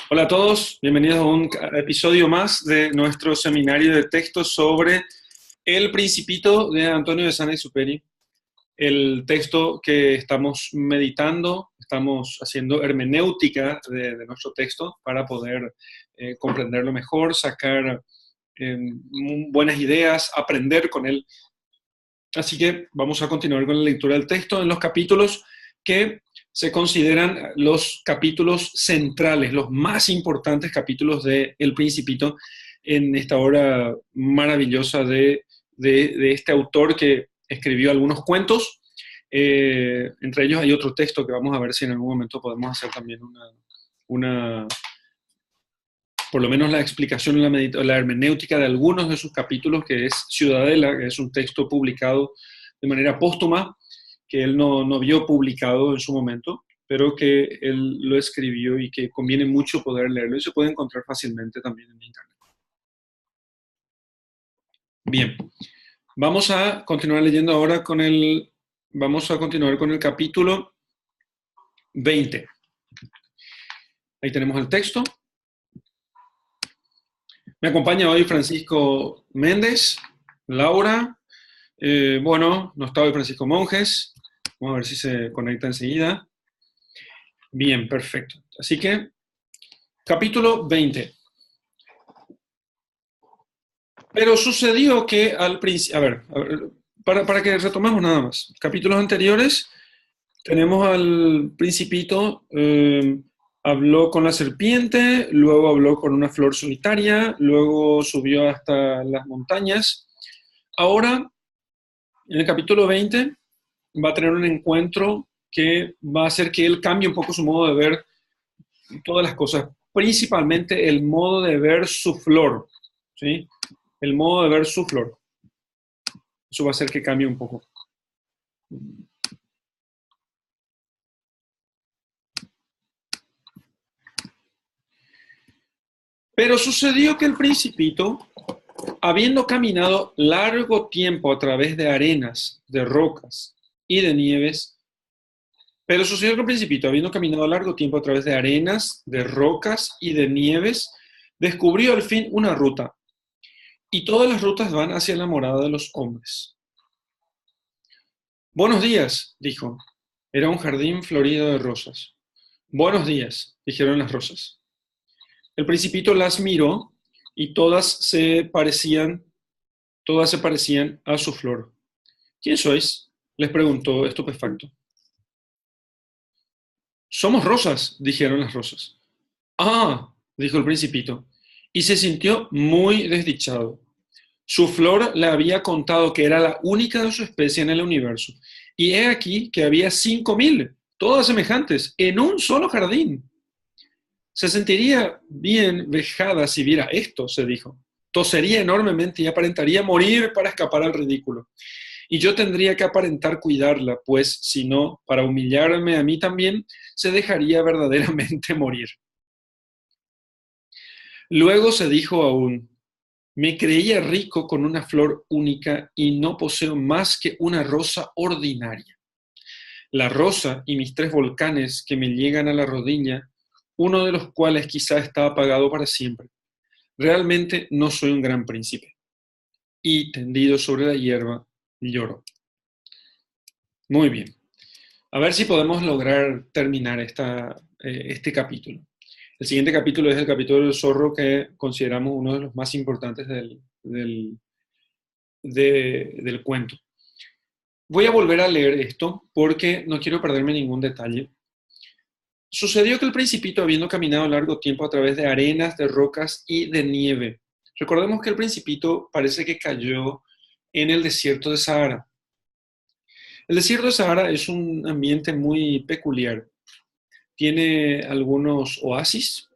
Hola a todos, bienvenidos a un episodio más de nuestro seminario de texto sobre El Principito de Antonio de Saint-Exupéry. El texto que estamos meditando, estamos haciendo hermenéutica de nuestro texto para poder comprenderlo mejor, sacar buenas ideas, aprender con él. Así que vamos a continuar con la lectura del texto en los capítulos que se consideran los capítulos centrales, los más importantes capítulos de El Principito en esta obra maravillosa de este autor que escribió algunos cuentos. Entre ellos hay otro texto que vamos a ver si en algún momento podemos hacer también por lo menos la explicación, la hermenéutica de algunos de sus capítulos, que es Ciudadela, que es un texto publicado de manera póstuma, que él no vio publicado en su momento, pero que él lo escribió y que conviene mucho poder leerlo y se puede encontrar fácilmente también en internet. Bien, vamos a continuar leyendo ahora vamos a continuar con el capítulo 20. Ahí tenemos el texto. Me acompaña hoy Francisco Méndez, Laura. Bueno, no está hoy Francisco Monjes. Vamos a ver si se conecta enseguida. Bien, perfecto. Así que, capítulo 20. Pero sucedió que al principio, a ver, para que retomemos nada más. Capítulos anteriores, tenemos al Principito, habló con la serpiente, luego habló con una flor solitaria, luego subió hasta las montañas. Ahora, en el capítulo 20, va a tener un encuentro que va a hacer que él cambie un poco su modo de ver todas las cosas, principalmente el modo de ver su flor, ¿sí? El modo de ver su flor. Eso va a hacer que cambie un poco. Pero sucedió que el Principito, habiendo caminado largo tiempo a través de arenas, de rocas y de nieves, pero sucedió que el Principito, habiendo caminado largo tiempo a través de arenas, de rocas y de nieves, descubrió al fin una ruta, y todas las rutas van hacia la morada de los hombres. Buenos días, dijo. Era un jardín florido de rosas. Buenos días, dijeron las rosas. El Principito las miró y todas se parecían a su flor. ¿Quién sois?, les preguntó estupefacto. Somos rosas, dijeron las rosas. Ah, dijo el Principito, y se sintió muy desdichado. Su flor le había contado que era la única de su especie en el universo, y he aquí que había 5.000, todas semejantes, en un solo jardín. Se sentiría bien vejada si viera esto, se dijo. Tosería enormemente y aparentaría morir para escapar al ridículo. Y yo tendría que aparentar cuidarla, pues si no, para humillarme a mí también, se dejaría verdaderamente morir. Luego se dijo aún, me creía rico con una flor única y no poseo más que una rosa ordinaria. La rosa y mis 3 volcanes que me llegan a la rodilla, uno de los cuales quizá está apagado para siempre. Realmente no soy un gran príncipe. Y tendido sobre la hierba, lloro. Muy bien. A ver si podemos lograr terminar este capítulo. El siguiente capítulo es el capítulo del zorro, que consideramos uno de los más importantes del cuento. Voy a volver a leer esto porque no quiero perderme ningún detalle. Sucedió que el Principito, habiendo caminado largo tiempo a través de arenas, de rocas y de nieve. Recordemos que el Principito parece que cayó en el desierto de Sahara. El desierto de Sahara es un ambiente muy peculiar. Tiene algunos oasis,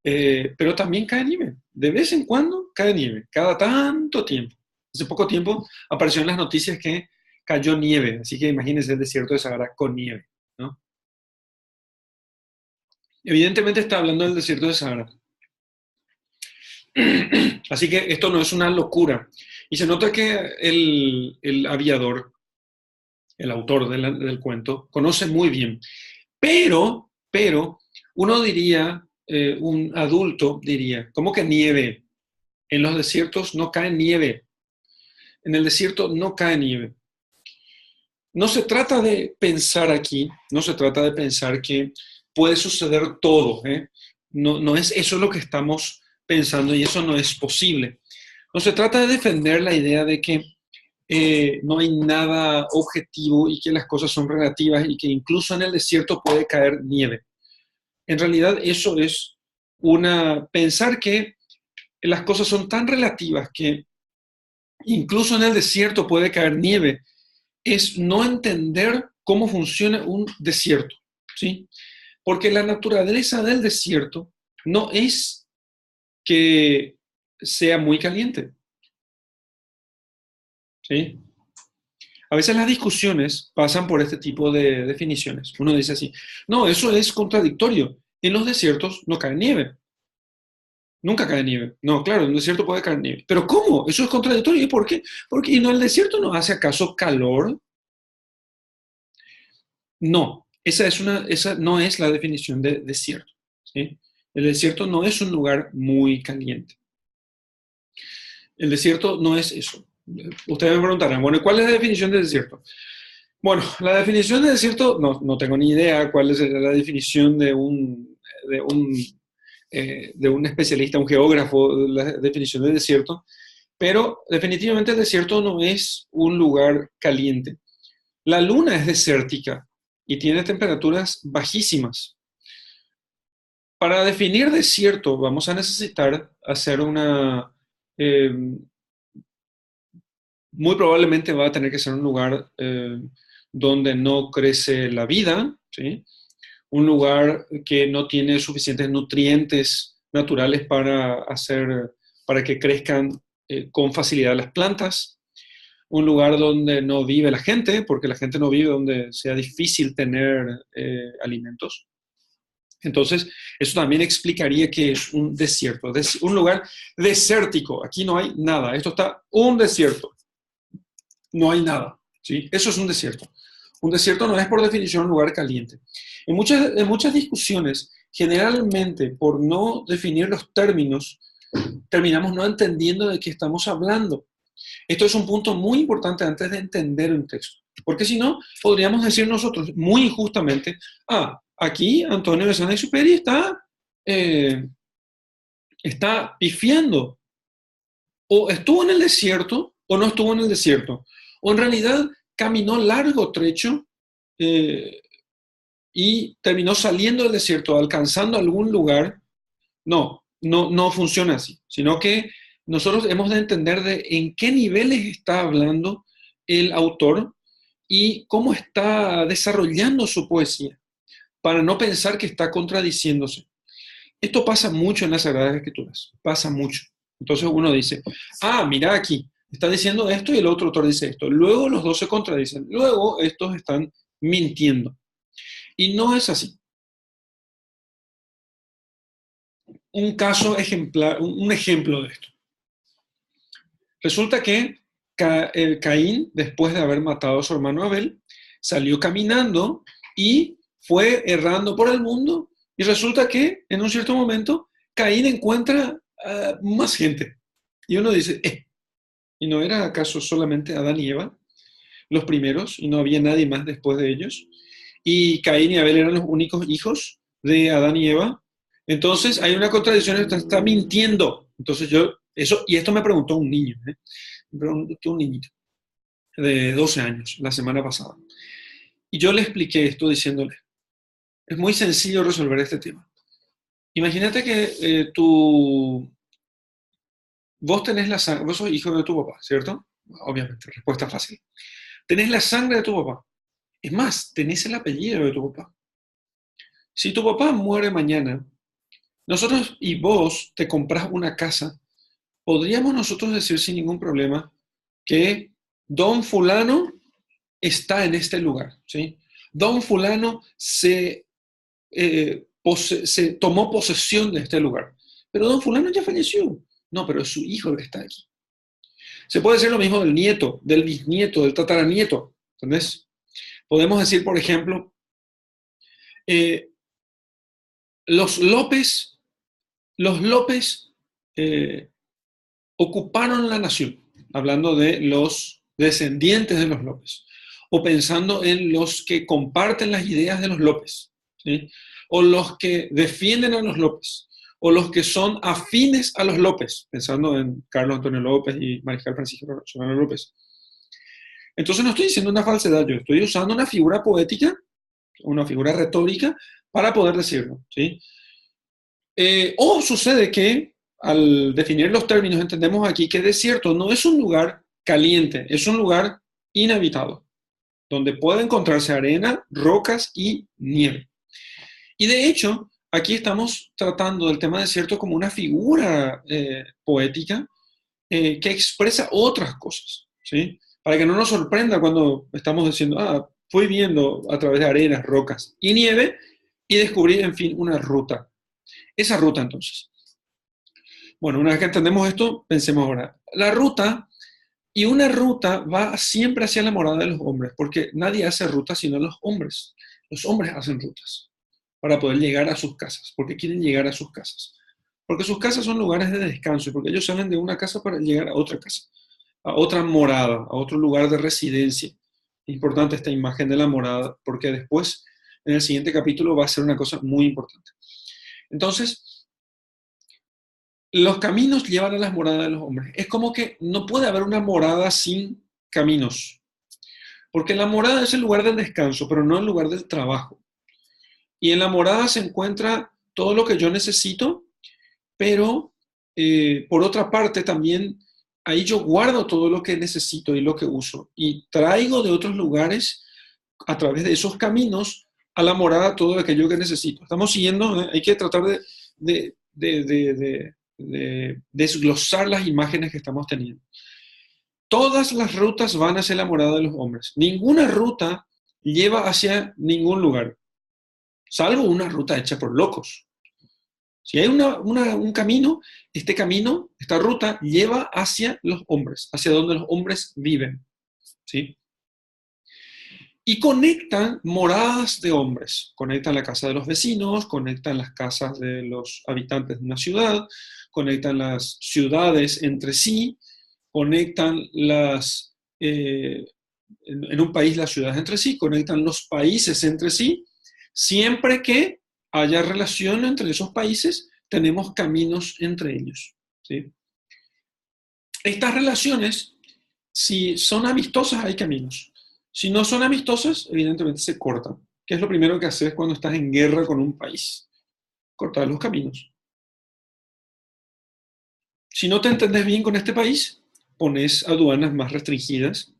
pero también cae nieve. De vez en cuando cae nieve, cada tanto tiempo. Hace poco tiempo apareció en las noticias que cayó nieve, así que imagínense el desierto de Sahara con nieve, ¿no? Evidentemente está hablando del desierto de Sahara. Así que esto no es una locura. Y se nota que el aviador, el autor del cuento, conoce muy bien. Pero, uno diría un adulto diría, ¿cómo que nieve? En los desiertos no cae nieve. En el desierto no cae nieve. No se trata de pensar aquí, no se trata de pensar que puede suceder todo, ¿eh? No, no es eso lo que estamos pensando y eso no es posible. No se trata de defender la idea de que no hay nada objetivo y que las cosas son relativas y que incluso en el desierto puede caer nieve. En realidad eso es pensar que las cosas son tan relativas que incluso en el desierto puede caer nieve, es no entender cómo funciona un desierto, ¿sí? Porque la naturaleza del desierto no es que sea muy caliente, ¿sí? A veces las discusiones pasan por este tipo de definiciones. Uno dice así, no, eso es contradictorio. En los desiertos no cae nieve. Nunca cae nieve. No, claro, en un desierto puede caer nieve. Pero ¿cómo? Eso es contradictorio. ¿Y por qué? Porque ¿y no el desierto no hace acaso calor? No, esa no es la definición de desierto, ¿sí? El desierto no es un lugar muy caliente. El desierto no es eso. Ustedes me preguntarán, bueno, ¿cuál es la definición de desierto? Bueno, la definición de desierto, no tengo ni idea cuál es la definición de un, de un especialista, un geógrafo, la definición de desierto, pero definitivamente el desierto no es un lugar caliente. La luna es desértica y tiene temperaturas bajísimas. Para definir desierto vamos a necesitar hacer eh, muy probablemente va a tener que ser un lugar donde no crece la vida, ¿sí? Un lugar que no tiene suficientes nutrientes naturales para que crezcan con facilidad las plantas, un lugar donde no vive la gente, porque la gente no vive donde sea difícil tener alimentos. Entonces, eso también explicaría que es un desierto, un lugar desértico. Aquí no hay nada. Esto está un desierto. No hay nada. ¿Sí? Eso es un desierto. Un desierto no es por definición un lugar caliente. En muchas discusiones, generalmente por no definir los términos, terminamos no entendiendo de qué estamos hablando. Esto es un punto muy importante antes de entender un texto. Porque si no, podríamos decir nosotros muy injustamente, aquí Antonio de Saint-Exupéry está pifiando. O estuvo en el desierto o no estuvo en el desierto. O en realidad caminó largo trecho eh, y terminó saliendo del desierto, alcanzando algún lugar. No funciona así, sino que nosotros hemos de entender de en qué niveles está hablando el autor y cómo está desarrollando su poesía, para no pensar que está contradiciéndose. Esto pasa mucho en las Sagradas Escrituras, pasa mucho. Entonces uno dice, mira aquí, está diciendo esto y el otro autor dice esto. Luego los dos se contradicen, luego estos están mintiendo. Y no es así. Un caso ejemplar, un ejemplo de esto. Resulta que Caín, después de haber matado a su hermano Abel, salió caminando y fue errando por el mundo y resulta que en un cierto momento Caín encuentra más gente. Y uno dice, ¿y no era acaso solamente Adán y Eva los primeros y no había nadie más después de ellos? Y Caín y Abel eran los únicos hijos de Adán y Eva. Entonces hay una contradicción, está mintiendo. Entonces y esto me preguntó un niño, me preguntó un niñito de 12 años la semana pasada. Y yo le expliqué esto diciéndole, es muy sencillo resolver este tema. Imagínate que vos tenés la sangre, vos sos hijo de tu papá, ¿cierto? Obviamente, respuesta fácil. Tenés la sangre de tu papá. Es más, tenés el apellido de tu papá. Si tu papá muere mañana, nosotros y vos te comprás una casa, podríamos nosotros decir sin ningún problema que don fulano está en este lugar, ¿sí? Don fulano se tomó posesión de este lugar, pero don fulano ya falleció. No, pero es su hijo el que está aquí. Se puede decir lo mismo del nieto, del bisnieto, del tataranieto, ¿entendés? Podemos decir, por ejemplo, los López Los López ocuparon la nación, hablando de los descendientes de los López, o pensando en los que comparten las ideas de los López, ¿sí? O los que defienden a los López, o los que son afines a los López, pensando en Carlos Antonio López y Mariscal Francisco Solano López. Entonces no estoy diciendo una falsedad, yo estoy usando una figura poética, una figura retórica, para poder decirlo, ¿sí? O sucede que al definir los términos entendemos aquí que desierto no es un lugar caliente, es un lugar inhabitado, donde puede encontrarse arena, rocas y nieve. Y de hecho, aquí estamos tratando del tema desierto como una figura poética que expresa otras cosas, ¿sí? Para que no nos sorprenda cuando estamos diciendo, fui viendo a través de arenas, rocas y nieve y descubrí, en fin, una ruta. Esa ruta, entonces. Bueno, una vez que entendemos esto, pensemos ahora. La ruta, y una ruta va siempre hacia la morada de los hombres, porque nadie hace rutas sino los hombres. Los hombres hacen rutas para poder llegar a sus casas, porque quieren llegar a sus casas. Porque sus casas son lugares de descanso, y porque ellos salen de una casa para llegar a otra casa, a otra morada, a otro lugar de residencia. Importante esta imagen de la morada, porque después, en el siguiente capítulo, va a ser una cosa muy importante. Entonces, los caminos llevan a las moradas de los hombres. Es como que no puede haber una morada sin caminos, porque la morada es el lugar del descanso, pero no el lugar del trabajo. Y en la morada se encuentra todo lo que yo necesito, pero por otra parte también ahí yo guardo todo lo que necesito y lo que uso y traigo de otros lugares a través de esos caminos a la morada todo aquello que necesito. Estamos siguiendo, hay que tratar de desglosar las imágenes que estamos teniendo. Todas las rutas van hacia la morada de los hombres. Ninguna ruta lleva hacia ningún lugar, salvo una ruta hecha por locos. Si hay un camino, este camino, esta ruta, lleva hacia los hombres, hacia donde los hombres viven, ¿sí? Y conectan moradas de hombres, conectan la casa de los vecinos, conectan las casas de los habitantes de una ciudad, conectan las ciudades entre sí, conectan en un país las ciudades entre sí, conectan los países entre sí, siempre que haya relación entre esos países, tenemos caminos entre ellos, ¿sí? Estas relaciones, si son amistosas, hay caminos. Si no son amistosas, evidentemente se cortan. ¿Qué es lo primero que haces cuando estás en guerra con un país? Cortar los caminos. Si no te entendés bien con este país, pones aduanas más restringidas,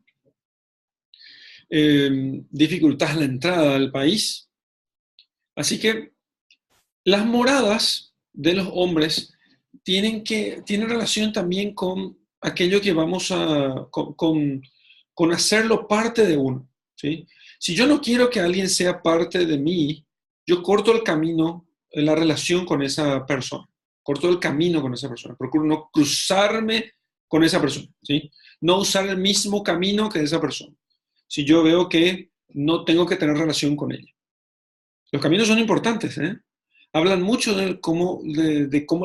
dificultas la entrada al país. Así que las moradas de los hombres tienen relación también con aquello que vamos con hacerlo parte de uno, ¿sí? Si yo no quiero que alguien sea parte de mí, yo corto el camino, la relación con esa persona, corto el camino con esa persona, procuro no cruzarme con esa persona, ¿sí? No usar el mismo camino que esa persona, si yo veo que no tengo que tener relación con ella. Los caminos son importantes, ¿eh? Hablan mucho de cómo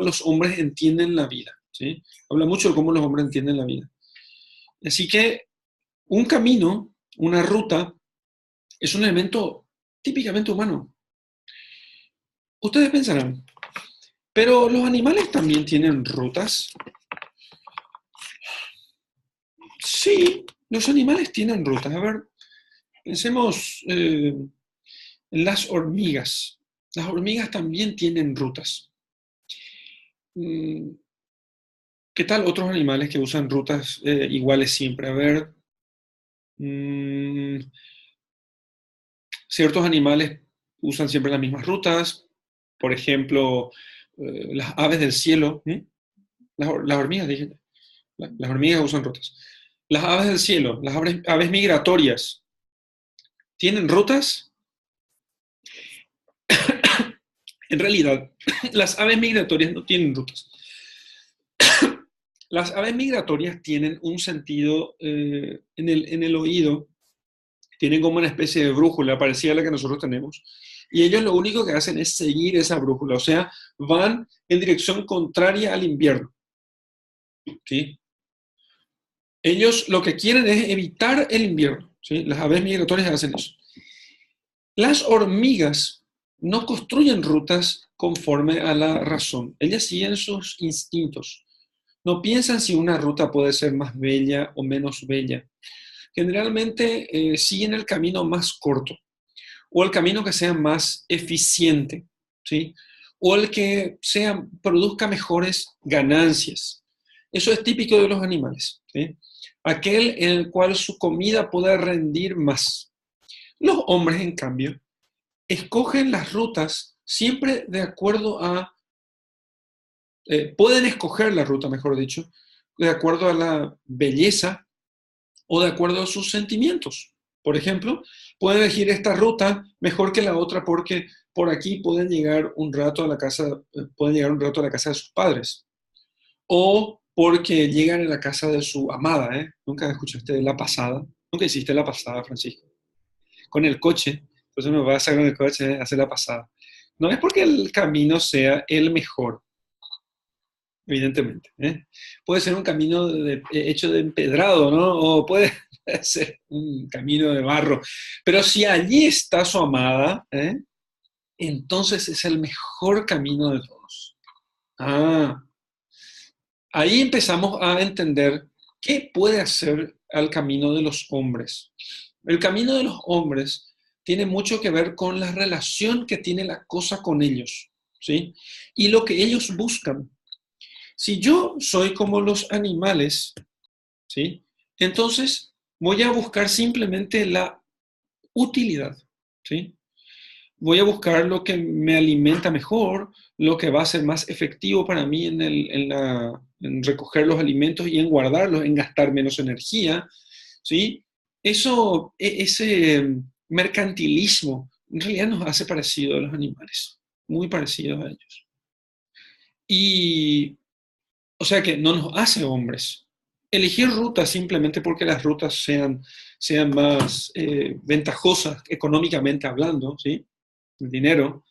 los hombres entienden la vida, ¿sí? Hablan mucho de cómo los hombres entienden la vida. Así que un camino, una ruta, es un elemento típicamente humano. Ustedes pensarán, pero los animales también tienen rutas. Sí, los animales tienen rutas. A ver, pensemos en las hormigas. Las hormigas también tienen rutas. ¿Qué tal otros animales que usan rutas iguales siempre? A ver, ciertos animales usan siempre las mismas rutas. Por ejemplo, las aves del cielo. Las hormigas, dije. Las hormigas usan rutas. Las aves del cielo, las aves migratorias, ¿tienen rutas? En realidad, las aves migratorias no tienen rutas. Las aves migratorias tienen un sentido en el oído, tienen como una especie de brújula parecida a la que nosotros tenemos, Y ellos lo único que hacen es seguir esa brújula, o sea, van en dirección contraria al invierno, ¿sí? Ellos lo que quieren es evitar el invierno, ¿sí? Las aves migratorias hacen eso. Las hormigas no construyen rutas conforme a la razón. Ellas siguen sus instintos. No piensan si una ruta puede ser más bella o menos bella. Generalmente siguen el camino más corto o el camino que sea más eficiente, ¿sí? O el que produzca mejores ganancias. Eso es típico de los animales, ¿sí? Aquel en el cual su comida puede rendir más. Los hombres, en cambio, escogen las rutas siempre de acuerdo a, pueden escoger la ruta, mejor dicho, de acuerdo a la belleza o de acuerdo a sus sentimientos. Por ejemplo, pueden elegir esta ruta mejor que la otra porque por aquí pueden llegar un rato a la casa, pueden llegar un rato a la casa de sus padres. O porque llegan a la casa de su amada, ¿eh? Nunca escuchaste de la pasada. Nunca hiciste la pasada, Francisco. Con el coche. Entonces me vas a con el coche a hacer la pasada. No es porque el camino sea el mejor, evidentemente, ¿eh? Puede ser un camino hecho de empedrado, ¿no? O puede ser un camino de barro. Pero si allí está su amada, ¿eh? Entonces es el mejor camino de todos. Ah, ahí empezamos a entender qué puede hacer al camino de los hombres. El camino de los hombres tiene mucho que ver con la relación que tiene la cosa con ellos, ¿sí? Y lo que ellos buscan. Si yo soy como los animales, ¿sí? Entonces voy a buscar simplemente la utilidad, ¿sí? Voy a buscar lo que me alimenta mejor, lo que va a ser más efectivo para mí en recoger los alimentos y en guardarlos, en gastar menos energía, ¿sí? Ese mercantilismo en realidad nos hace parecido a los animales, muy parecidos a ellos. Y, o sea que no nos hace hombres. Elegir rutas simplemente porque las rutas sean más ventajosas económicamente hablando, ¿sí? El dinero,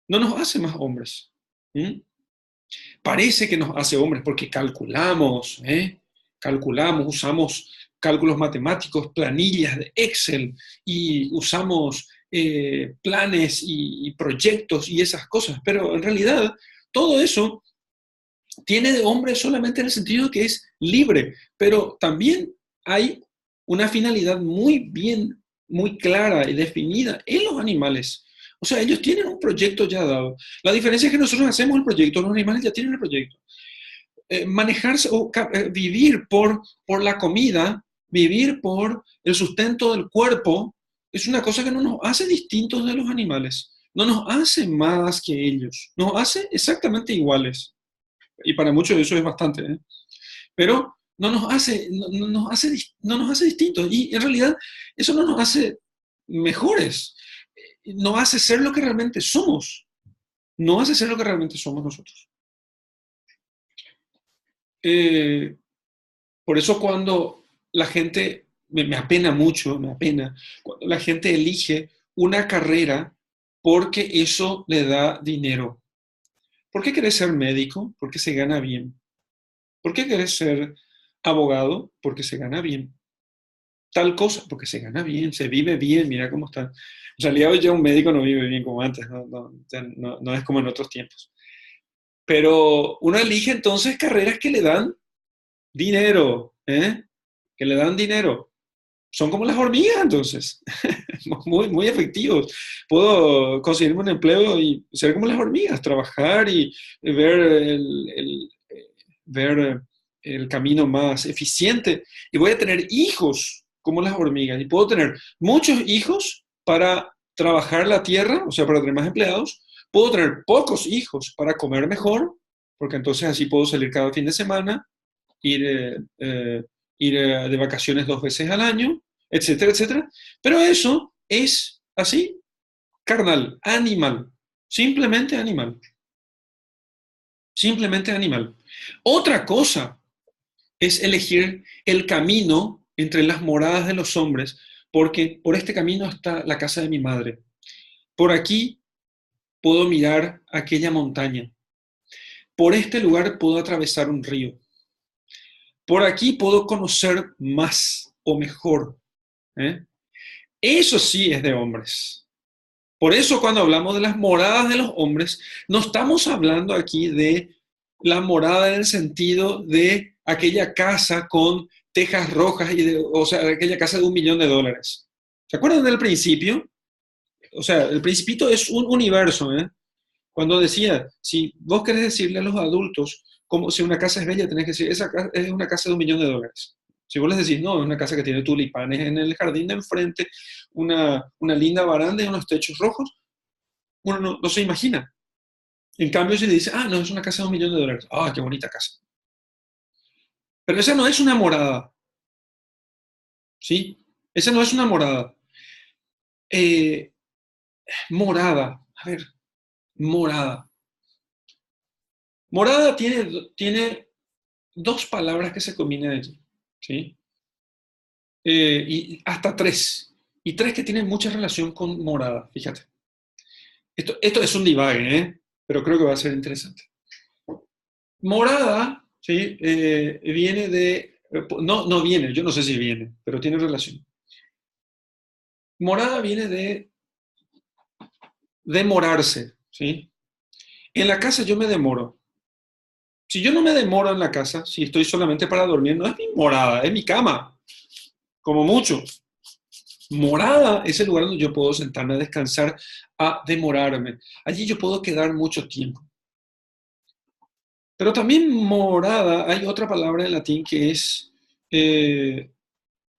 no nos hace más hombres. ¿Sí? Parece que nos hace hombres porque calculamos, ¿eh? Calculamos, usamos cálculos matemáticos, planillas de Excel y usamos planes y proyectos y esas cosas, pero en realidad todo eso tiene de hombre solamente en el sentido que es libre, pero también hay una finalidad muy bien, muy clara y definida en los animales. O sea, ellos tienen un proyecto ya dado. La diferencia es que nosotros hacemos el proyecto, los animales ya tienen el proyecto. Manejarse o vivir por la comida, vivir por el sustento del cuerpo, es una cosa que no nos hace distintos de los animales. No nos hace más que ellos. Nos hace exactamente iguales. Y para muchos eso es bastante, ¿eh? Pero no nos hace distintos. Y en realidad eso no nos hace mejores. No hace ser lo que realmente somos. No hace ser lo que realmente somos nosotros. Eh, por eso cuando la gente, me apena mucho, me apena, cuando la gente elige una carrera porque eso le da dinero. ¿Por qué querés ser médico? Porque se gana bien. ¿Por qué querés ser abogado? Porque se gana bien. Tal cosa, porque se gana bien, se vive bien, mira cómo está. En realidad hoy ya un médico no vive bien como antes, no es como en otros tiempos. Pero uno elige entonces carreras que le dan dinero, ¿eh? Que le dan dinero. Son como las hormigas entonces, muy efectivos. Puedo conseguirme un empleo y ser como las hormigas, trabajar y ver ver el camino más eficiente. Y voy a tener hijos como las hormigas. Y puedo tener muchos hijos para trabajar la tierra, o sea, para tener más empleados. Puedo tener pocos hijos para comer mejor, porque entonces así puedo salir cada fin de semana, ir, de vacaciones 2 veces al año, etcétera, etcétera. Pero eso es así, carnal, animal, simplemente animal, simplemente animal. Otra cosa es elegir el camino entre las moradas de los hombres, porque por este camino está la casa de mi madre, Por aquí puedo mirar aquella montaña. Por este lugar puedo atravesar un río. Por aquí puedo conocer más o mejor. ¿Eh? Eso sí es de hombres. Por eso cuando hablamos de las moradas de los hombres, no estamos hablando aquí de la morada en el sentido de aquella casa con tejas rojas, o sea, aquella casa de $1.000.000. ¿Se acuerdan del principio? O sea, el principito es un universo, ¿eh? Cuando decía, si vos querés decirle a los adultos como si una casa es bella, tenés que decir, esa es una casa de $1.000.000. Si vos les decís, no, es una casa que tiene tulipanes en el jardín de enfrente, una linda baranda y unos techos rojos, uno no se imagina. En cambio, si le dice, no, es una casa de $1.000.000. Ah, qué bonita casa. Pero esa no es una morada, ¿sí? Esa no es una morada. Eh, morada, a ver, morada. Morada tiene dos palabras que se combinan allí, ¿sí? Y hasta tres. Y tres que tienen mucha relación con morada, fíjate. Esto es un divague, ¿eh? Pero creo que va a ser interesante. Morada, ¿sí? Viene de... No viene, yo no sé si viene, pero tiene relación. Morada viene de demorarse, ¿sí? En la casa yo me demoro. Si yo no me demoro en la casa, si estoy solamente para dormir, no es mi morada, es mi cama, como mucho. Morada es el lugar donde yo puedo sentarme a descansar, a demorarme. Allí yo puedo quedar mucho tiempo. Pero también morada, hay otra palabra en latín que es eh,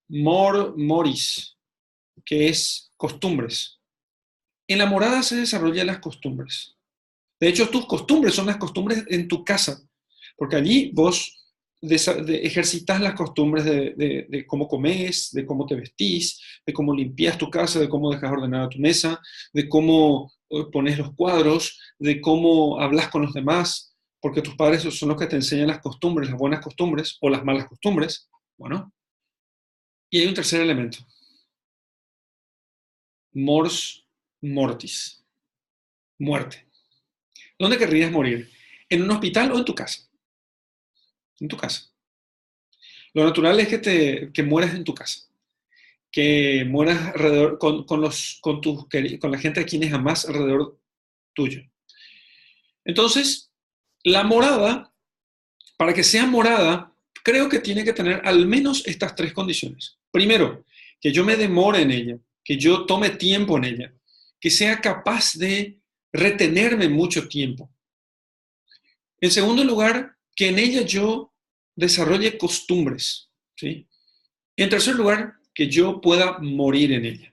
moris, que es costumbres. En la morada se desarrollan las costumbres. De hecho, tus costumbres son las costumbres en tu casa, porque allí vos ejercitas las costumbres de cómo comes, de cómo te vestís, de cómo limpias tu casa, de cómo dejas ordenada tu mesa, de cómo pones los cuadros, de cómo hablas con los demás, porque tus padres son los que te enseñan las costumbres, las buenas costumbres o las malas costumbres. Bueno, y hay un tercer elemento, mors mortis, muerte. ¿Dónde querrías morir? ¿En un hospital o en tu casa? En tu casa. Lo natural es que mueras en tu casa, que mueras alrededor con la gente a quienes amás alrededor tuyo. Entonces, la morada, para que sea morada, creo que tiene que tener al menos estas tres condiciones. Primero, que yo me demore en ella, que yo tome tiempo en ella, que sea capaz de retenerme mucho tiempo. En segundo lugar, que en ella yo desarrolle costumbres, ¿sí? Y en tercer lugar, que yo pueda morir en ella.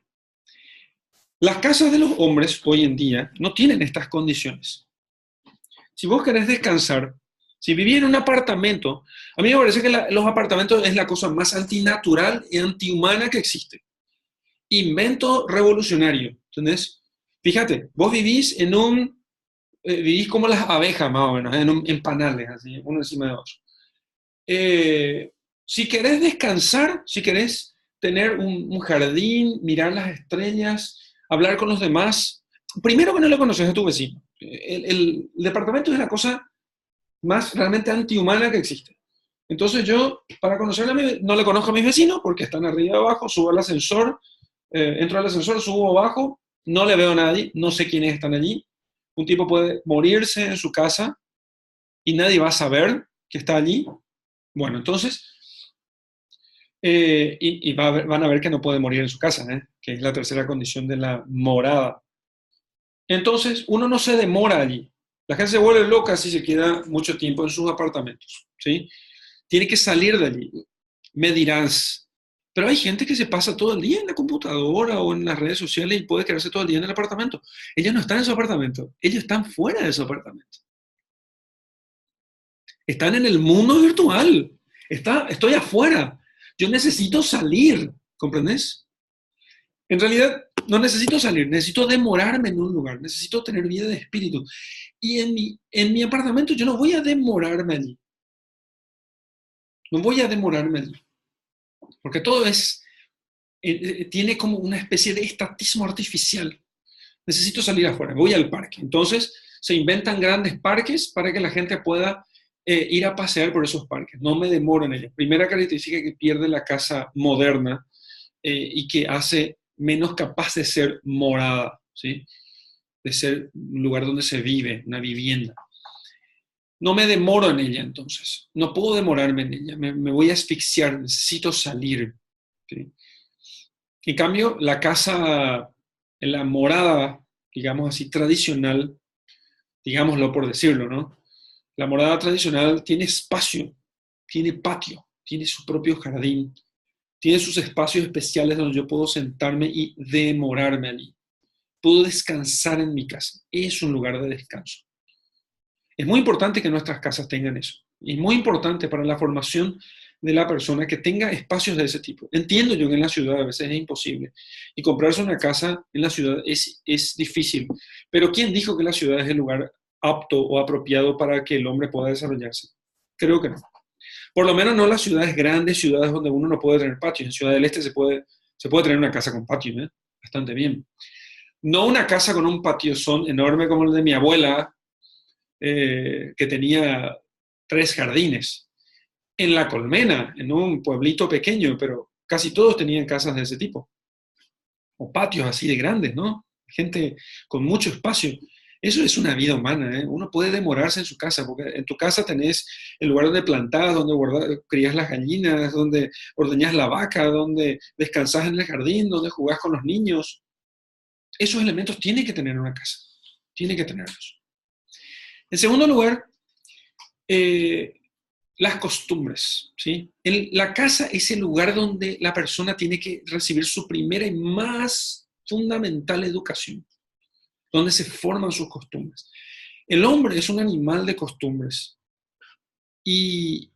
Las casas de los hombres hoy en día no tienen estas condiciones. Si vos querés descansar, si vivís en un apartamento, a mí me parece que los apartamentos es la cosa más antinatural y antihumana que existe. Invento revolucionario, ¿entendés? Fíjate, vos vivís como las abejas más o menos, en panales, así, uno encima de otro. Si querés descansar, si querés tener un jardín, mirar las estrellas, hablar con los demás, primero que no le conoces a tu vecino. El departamento es la cosa más realmente antihumana que existe. Entonces yo, para conocerle, no le conozco a mis vecinos porque están arriba y abajo, subo al ascensor, entro al ascensor, subo abajo, no le veo a nadie, no sé quiénes están allí. Un tipo puede morirse en su casa y nadie va a saber que está allí. Bueno, entonces, van a ver que no puede morir en su casa, que es la tercera condición de la morada. Entonces, uno no se demora allí. La gente se vuelve loca si se queda mucho tiempo en sus apartamentos, ¿sí? Tiene que salir de allí. Me dirás, pero hay gente que se pasa todo el día en la computadora o en las redes sociales y puede quedarse todo el día en el apartamento. Ellos no están en su apartamento, ellos están fuera de su apartamento. Están en el mundo virtual. Estoy afuera. Yo necesito salir, ¿comprendes? En realidad, no necesito salir, necesito demorarme en un lugar, necesito tener vida de espíritu. Y en mi apartamento yo no voy a demorarme allí. No voy a demorarme allí. Porque todo tiene como una especie de estatismo artificial. necesito salir afuera, voy al parque. Entonces se inventan grandes parques para que la gente pueda ir a pasear por esos parques. No me demoro en ello. Primera característica que pierde la casa moderna y que hace menos capaz de ser morada, ¿sí? De ser un lugar donde se vive, una vivienda. No me demoro en ella entonces, no puedo demorarme en ella, me voy a asfixiar, necesito salir, ¿sí? En cambio, la casa, la morada, digamos así, tradicional, digámoslo por decirlo, ¿no? La morada tradicional tiene espacio, tiene patio, tiene su propio jardín, tiene sus espacios especiales donde yo puedo sentarme y demorarme allí. Puedo descansar en mi casa. Es un lugar de descanso. Es muy importante que nuestras casas tengan eso. Y es muy importante para la formación de la persona que tenga espacios de ese tipo. Entiendo yo que en la ciudad a veces es imposible. Y comprarse una casa en la ciudad es difícil. Pero ¿quién dijo que la ciudad es el lugar apto o apropiado para que el hombre pueda desarrollarse? Creo que no. Por lo menos no las ciudades grandes, ciudades donde uno no puede tener patio. En Ciudad del Este se puede tener una casa con patio, ¿eh? Bastante bien. No una casa con un patiozón enorme como el de mi abuela, que tenía 3 jardines. En La Colmena, en un pueblito pequeño, pero casi todos tenían casas de ese tipo. O patios así de grandes, ¿no? Gente con mucho espacio. Eso es una vida humana, ¿eh? Uno puede demorarse en su casa, porque en tu casa tenés el lugar donde plantás, donde crías las gallinas, donde ordeñás la vaca, donde descansás en el jardín, donde jugás con los niños. Esos elementos tiene que tener una casa. Tiene que tenerlos. En segundo lugar, las costumbres, ¿sí? La casa es el lugar donde la persona tiene que recibir su primera y más fundamental educación, donde se forman sus costumbres. El hombre es un animal de costumbres y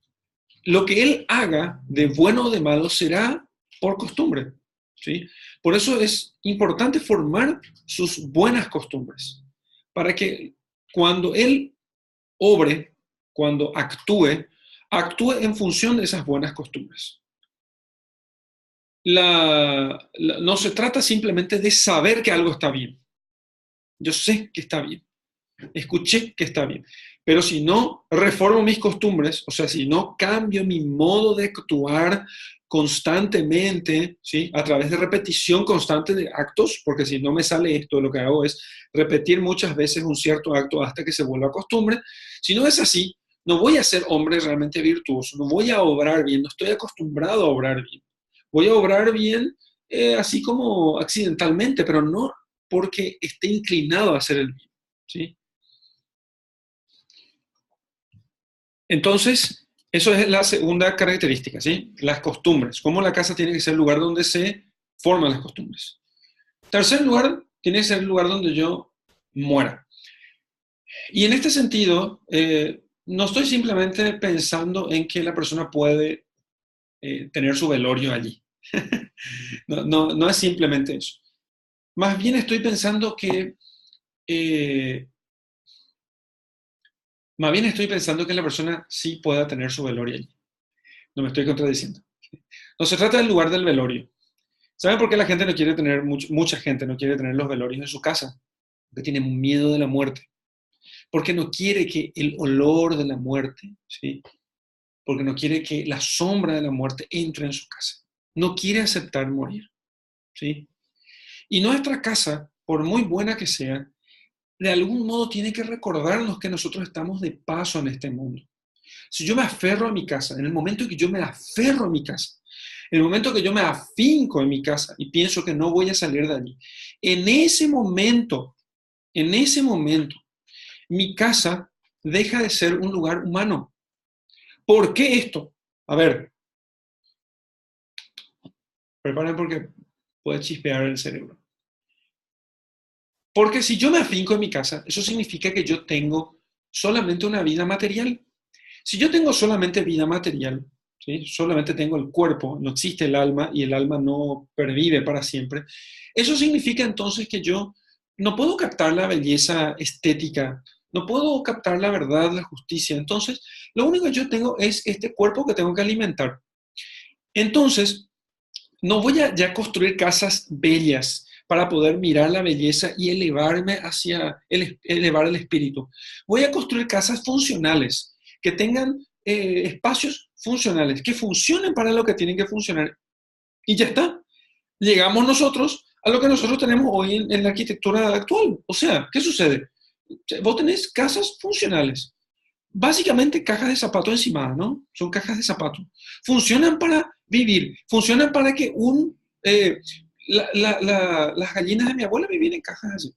lo que él haga, de bueno o de malo, será por costumbre, ¿sí? Por eso es importante formar sus buenas costumbres, para que cuando él obre, cuando actúe en función de esas buenas costumbres. No se trata simplemente de saber que algo está bien. Yo sé que está bien, escuché que está bien, pero si no reformo mis costumbres, o sea, si no cambio mi modo de actuar constantemente, ¿sí? A través de repetición constante de actos, porque si no me sale esto, lo que hago es repetir muchas veces un cierto acto hasta que se vuelva costumbre. Si no es así, no voy a ser hombre realmente virtuoso, no voy a obrar bien, no estoy acostumbrado a obrar bien. Voy a obrar bien así como accidentalmente, pero no porque esté inclinado a hacer el bien, ¿sí? Entonces, eso es la segunda característica, ¿sí? Las costumbres, cómo la casa tiene que ser el lugar donde se forman las costumbres. Tercer lugar, tiene que ser el lugar donde yo muera. Y en este sentido, no estoy simplemente pensando en que la persona puede tener su velorio allí. No es simplemente eso. Más bien estoy pensando que la persona sí pueda tener su velorio allí. No me estoy contradiciendo. No se trata del lugar del velorio. ¿Saben por qué la gente no quiere tener, mucha gente no quiere tener los velorios en su casa? Porque tiene miedo de la muerte. Porque no quiere que el olor de la muerte, ¿sí? Porque no quiere que la sombra de la muerte entre en su casa. No quiere aceptar morir, ¿sí? Y nuestra casa, por muy buena que sea, de algún modo tiene que recordarnos que nosotros estamos de paso en este mundo. Si yo me aferro a mi casa, en el momento en que yo me aferro a mi casa, en el momento que yo me afinco en mi casa y pienso que no voy a salir de allí, en ese momento, mi casa deja de ser un lugar humano. ¿Por qué esto? A ver, preparen porque puede chispear el cerebro. Porque si yo me afinco en mi casa, eso significa que yo tengo solamente una vida material. Si yo tengo solamente vida material, ¿sí? Solamente tengo el cuerpo, no existe el alma y el alma no pervive para siempre, eso significa entonces que yo no puedo captar la belleza estética, no puedo captar la verdad, la justicia. Entonces, lo único que yo tengo es este cuerpo que tengo que alimentar. Entonces, no voy a ya construir casas bellas para poder mirar la belleza y elevarme elevar el espíritu. Voy a construir casas funcionales, que tengan espacios funcionales, que funcionen para lo que tienen que funcionar. Y ya está. Llegamos nosotros a lo que nosotros tenemos hoy en la arquitectura actual. O sea, ¿qué sucede? Vos tenés casas funcionales. Básicamente cajas de zapato encima, ¿no? Son cajas de zapato. Funcionan para vivir, funcionan para que las gallinas de mi abuela vivían en cajas así.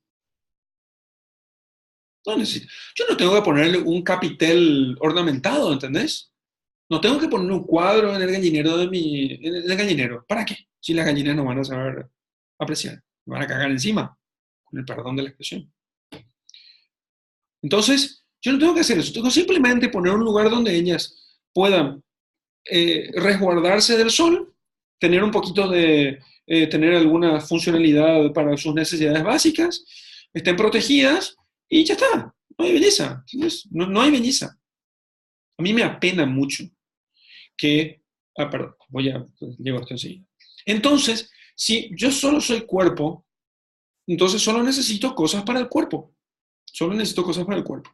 No necesito. Yo no tengo que ponerle un capitel ornamentado, ¿entendés? No tengo que poner un cuadro en el gallinero en el gallinero. ¿Para qué? Si las gallinas no van a saber apreciar, me van a cagar encima, con el perdón de la expresión. Entonces, yo no tengo que hacer eso, tengo simplemente poner un lugar donde ellas puedan resguardarse del sol, tener un poquito tener alguna funcionalidad para sus necesidades básicas, estén protegidas y ya está. No hay belleza, ¿entiendes? No hay belleza. A mí me apena mucho que, perdón, llego a esto enseguida. Entonces, si yo solo soy cuerpo, entonces solo necesito cosas para el cuerpo. Solo necesito cosas para el cuerpo.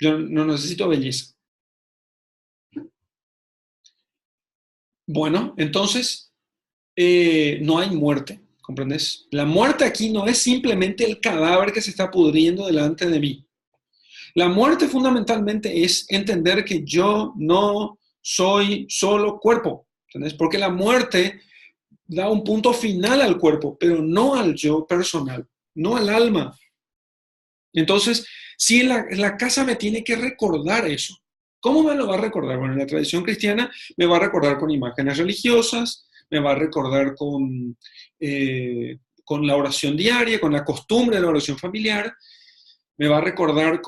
Yo no necesito belleza. Bueno, entonces no hay muerte, ¿comprendes? La muerte aquí no es simplemente el cadáver que se está pudriendo delante de mí. La muerte fundamentalmente es entender que yo no soy solo cuerpo, ¿entendés? Porque la muerte da un punto final al cuerpo, pero no al yo personal, no al alma. Entonces, si la casa me tiene que recordar eso, ¿cómo me lo va a recordar? Bueno, en la tradición cristiana me va a recordar con imágenes religiosas, me va a recordar con la oración diaria, con la costumbre de la oración familiar, me va a recordar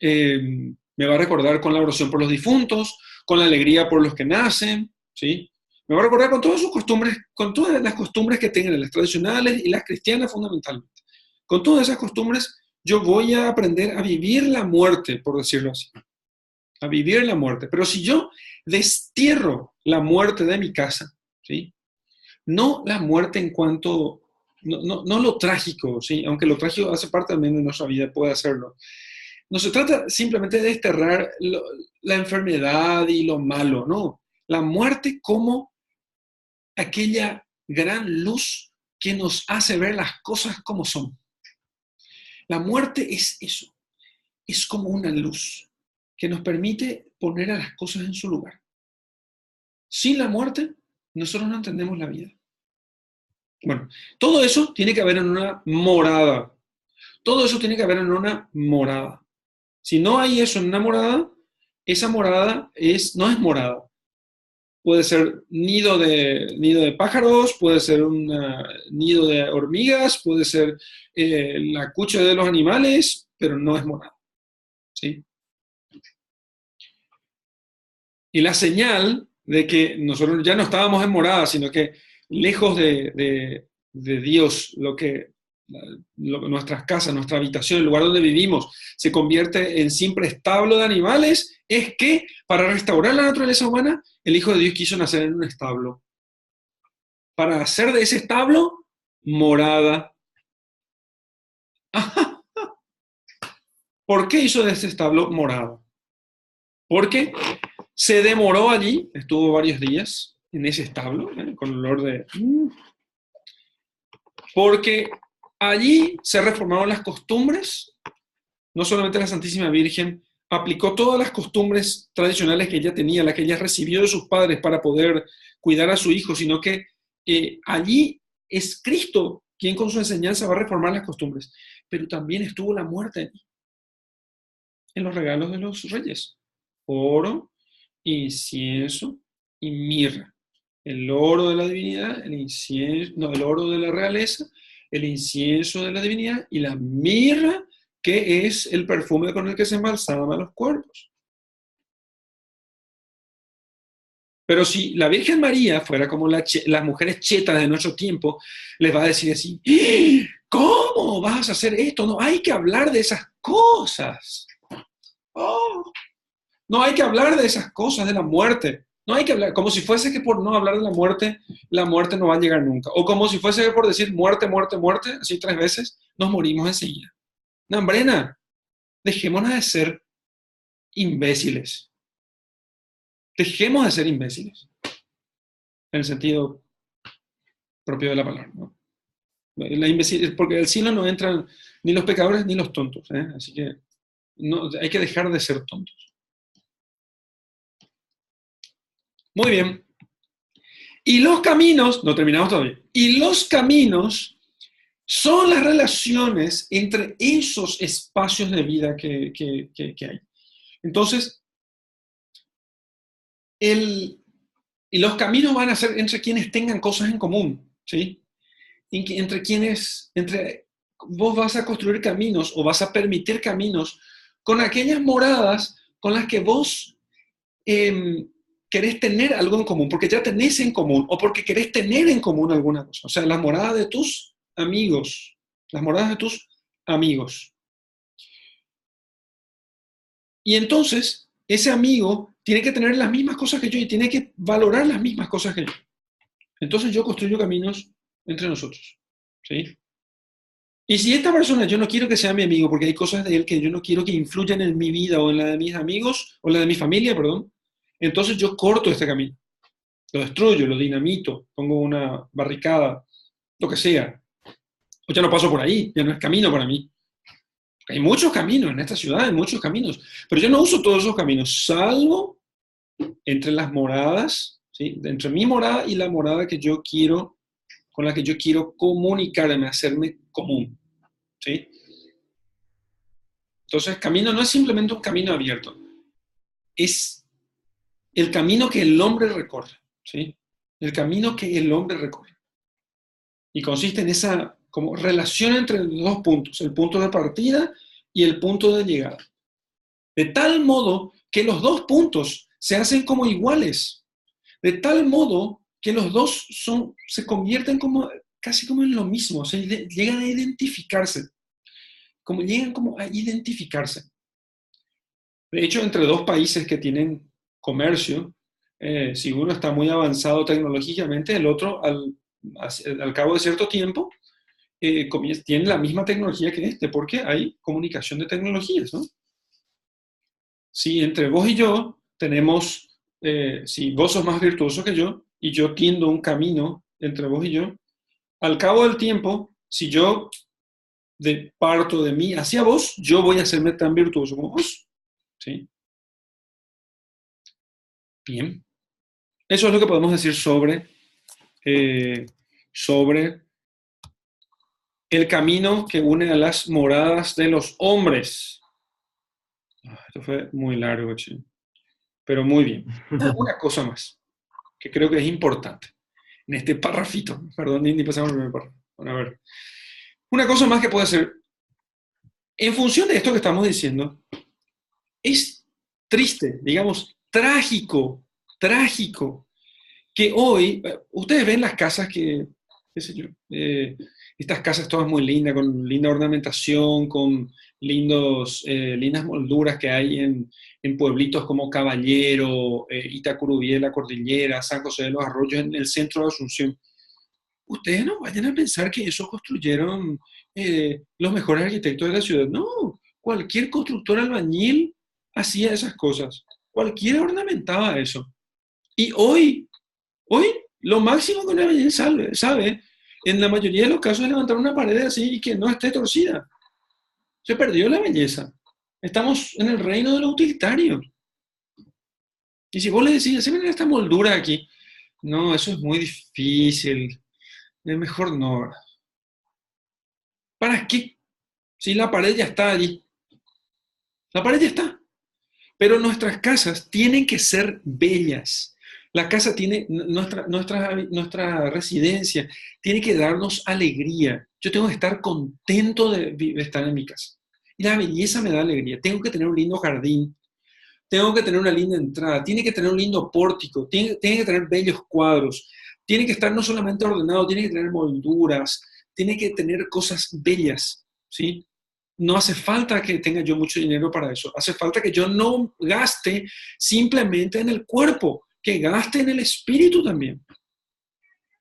me va a recordar con la oración por los difuntos, con la alegría por los que nacen, ¿sí? Me va a recordar con todas sus costumbres, con todas las costumbres que tengan las tradicionales y las cristianas fundamentalmente. Con todas esas costumbres, yo voy a aprender a vivir la muerte, por decirlo así. A vivir la muerte. Pero si yo destierro la muerte de mi casa, ¿sí? No la muerte en cuanto, no lo trágico, ¿sí? Aunque lo trágico hace parte también de nuestra vida, puede hacerlo. No se trata simplemente de desterrar la enfermedad y lo malo, no. La muerte como aquella gran luz que nos hace ver las cosas como son. La muerte es eso, es como una luz que nos permite poner a las cosas en su lugar. Sin la muerte, nosotros no entendemos la vida. Bueno, todo eso tiene que haber en una morada. Todo eso tiene que haber en una morada. Si no hay eso en una morada, esa morada no es morada. Puede ser nido de pájaros, puede ser un nido de hormigas, puede ser la cucha de los animales, pero no es morada. ¿Sí? Y la señal de que nosotros ya no estábamos en morada, sino que lejos de Dios, nuestras casas, nuestra habitación, el lugar donde vivimos, se convierte en simple establo de animales, es que para restaurar la naturaleza humana, el Hijo de Dios quiso nacer en un establo. Para hacer de ese establo morada. ¿Por qué hizo de ese establo morada? Porque se demoró allí, estuvo varios días en ese establo, con olor de... Porque allí se reformaron las costumbres, no solamente la Santísima Virgen aplicó todas las costumbres tradicionales que ella tenía, las que ella recibió de sus padres para poder cuidar a su hijo, sino que allí es Cristo quien con su enseñanza va a reformar las costumbres. Pero también estuvo la muerte allí, en los regalos de los reyes. Oro, incienso y mirra. El oro de la divinidad, el oro de la realeza, el incienso de la divinidad y la mirra, que es el perfume con el que se embalsaman los cuerpos. Pero si la Virgen María fuera como las mujeres chetas de nuestro tiempo, les va a decir así, ¿cómo vas a hacer esto? No hay que hablar de esas cosas. Oh, no hay que hablar de esas cosas, de la muerte. No hay que hablar, como si fuese que por no hablar de la muerte no va a llegar nunca. O como si fuese que por decir muerte, muerte, muerte, así 3 veces, nos morimos enseguida. Nambrena, dejémonos de ser imbéciles. Dejemos de ser imbéciles. En el sentido propio de la palabra, ¿no? Porque al cielo no entran ni los pecadores ni los tontos, ¿eh? Así que no, hay que dejar de ser tontos. Muy bien. Y los caminos, no terminamos todavía, y los caminos son las relaciones entre esos espacios de vida que hay. Entonces, y los caminos van a ser entre quienes tengan cosas en común, ¿sí? Vos vas a construir caminos o vas a permitir caminos con aquellas moradas con las que vos querés tener algo en común, porque ya tenés en común, o porque querés tener en común alguna cosa. O sea, las moradas de tus amigos, las moradas de tus amigos. Y entonces, ese amigo tiene que tener las mismas cosas que yo y tiene que valorar las mismas cosas que yo. Entonces yo construyo caminos entre nosotros, ¿sí? Y si esta persona yo no quiero que sea mi amigo porque hay cosas de él que yo no quiero que influyan en mi vida o en la de mis amigos o en la de mi familia, perdón, entonces yo corto este camino, lo destruyo, lo dinamito, pongo una barricada, lo que sea. O ya no paso por ahí, ya no es camino para mí. Hay muchos caminos en esta ciudad, hay muchos caminos, pero yo no uso todos esos caminos, salvo entre las moradas, ¿sí? Entre mi morada y la morada que yo quiero, con la que yo quiero comunicarme, hacerme común, ¿sí? Entonces, camino no es simplemente un camino abierto, es el camino que el hombre recorre, ¿sí? El camino que el hombre recorre. Y consiste en esa como relación entre los dos puntos, el punto de partida y el punto de llegada. De tal modo que los dos puntos se hacen como iguales, de tal modo que los dos se convierten casi como en lo mismo, o sea, llegan a identificarse, llegan como a identificarse. De hecho, entre dos países que tienen comercio, si uno está muy avanzado tecnológicamente, el otro al cabo de cierto tiempo tiene la misma tecnología que este, porque hay comunicación de tecnologías, ¿no? Si entre vos y yo tenemos, si vos sos más virtuoso que yo y yo tiendo un camino entre vos y yo, al cabo del tiempo, si yo parto de mí hacia vos, yo voy a hacerme tan virtuoso como vos, ¿sí? Bien. Eso es lo que podemos decir sobre el camino que une a las moradas de los hombres. Esto fue muy largo, che. Pero muy bien. Una cosa más, que creo que es importante, en este párrafito, perdón, ni pasamos el primer párrafo. Bueno, a ver. Una cosa más que puede ser, en función de esto que estamos diciendo, es triste, digamos, trágico, que hoy, ustedes ven las casas qué sé yo, estas casas todas muy lindas, con linda ornamentación, con lindas molduras que hay en pueblitos como Caballero, Itacurubí, la Cordillera, San José de los Arroyos, en el centro de Asunción. Ustedes no vayan a pensar que eso construyeron los mejores arquitectos de la ciudad. No, cualquier constructor albañil hacía esas cosas. Cualquiera ornamentaba eso. Y hoy lo máximo que un albañil sabe, en la mayoría de los casos, es levantar una pared así y que no esté torcida. Se perdió la belleza. Estamos en el reino de lo utilitario. Y si vos le decís, haceme esta moldura aquí, no, eso es muy difícil. Es mejor no, ¿verdad? ¿Para qué? Si la pared ya está allí. La pared ya está. Pero nuestras casas tienen que ser bellas. La casa tiene, nuestra residencia tiene que darnos alegría. Yo tengo que estar contento de estar en mi casa. Y la belleza me da alegría. Tengo que tener un lindo jardín. Tengo que tener una linda entrada. Tiene que tener un lindo pórtico. Tiene que tener bellos cuadros. Tiene que estar no solamente ordenado, tiene que tener molduras. Tiene que tener cosas bellas, ¿sí? No hace falta que tenga yo mucho dinero para eso. Hace falta que yo no gaste simplemente en el cuerpo, que gaste en el espíritu también.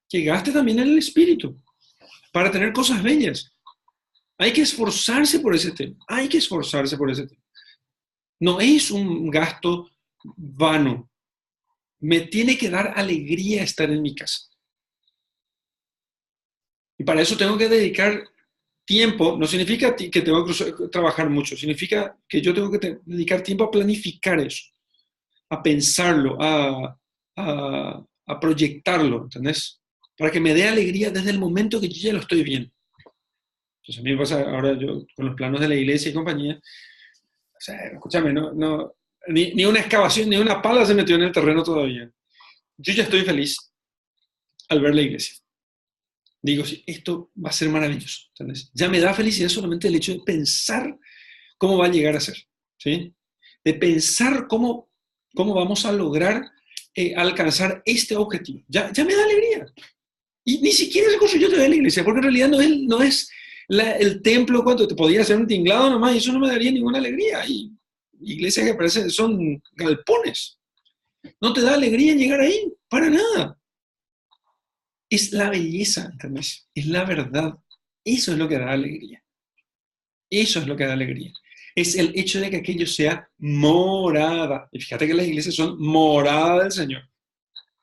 Que gaste también en el espíritu para tener cosas bellas. Hay que esforzarse por ese tema. Hay que esforzarse por ese tema. No es un gasto vano. Me tiene que dar alegría estar en mi casa. Y para eso tengo que dedicar tiempo. No significa que tengo que trabajar mucho. Significa que yo tengo que dedicar tiempo a planificar eso, a pensarlo, a proyectarlo, ¿entendés? Para que me dé alegría desde el momento que yo ya lo estoy viendo. Entonces a mí me pasa ahora yo con los planos de la iglesia y compañía. O sea, escúchame, ni una excavación, ni una pala se metió en el terreno todavía. Yo ya estoy feliz al ver la iglesia. Digo, sí, esto va a ser maravilloso. ¿Entendés? Ya me da felicidad solamente el hecho de pensar cómo va a llegar a ser. ¿Sí? De pensar cómo vamos a lograr alcanzar este objetivo. Ya me da alegría. Y ni siquiera se construyó todavía la iglesia, porque en realidad no es el templo, cuánto te podía hacer un tinglado nomás, y eso no me daría ninguna alegría. Hay iglesias que parecen, son galpones. No te da alegría llegar ahí, para nada. Es la belleza, ¿entendés? Es la verdad. Eso es lo que da alegría. Eso es lo que da alegría. Es el hecho de que aquello sea morada. Y fíjate que las iglesias son morada del Señor.